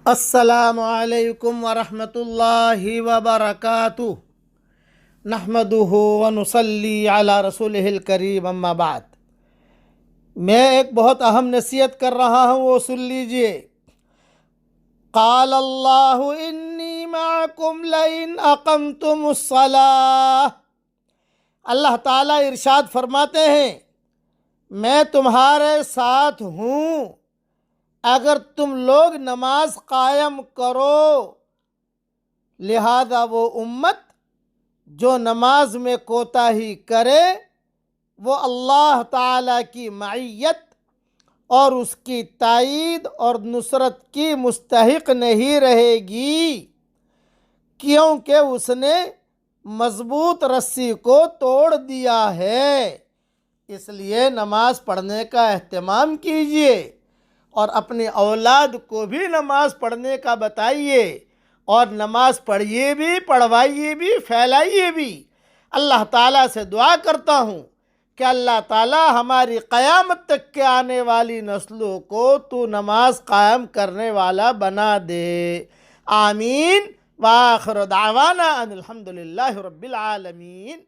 السلام علیکم ورحمۃ اللہ وبرکاتہ نحمدہ ونصلی علی رسولہ الکریم اما بعد۔ میں ایک بہت اہم نصیحت کر رہا ہوں، وہ سن لیجئے۔ قال اللہ انی معکم لئن اقمتم الصلاۃ۔ اللہ تعالیٰ ارشاد فرماتے ہیں، میں تمہارے ساتھ ہوں اگر تم لوگ نماز قائم کرو۔ لہذا وہ امت جو نماز میں کوتاہی کرے وہ اللہ تعالیٰ کی معیت اور اس کی تائید اور نصرت کی مستحق نہیں رہے گی، کیونکہ اس نے مضبوط رسی کو توڑ دیا ہے۔ اس لیے نماز پڑھنے کا اہتمام کیجیے اور اپنی اولاد کو بھی نماز پڑھنے کا بتائیے، اور نماز پڑھیے بھی، پڑھوائیے بھی، پھیلائیے بھی۔ اللہ تعالیٰ سے دعا کرتا ہوں کہ اللہ تعالیٰ ہماری قیامت تک کے آنے والی نسلوں کو تو نماز قائم کرنے والا بنا دے۔ آمین۔ وآخر دعوانا ان الحمدللہ رب العالمین۔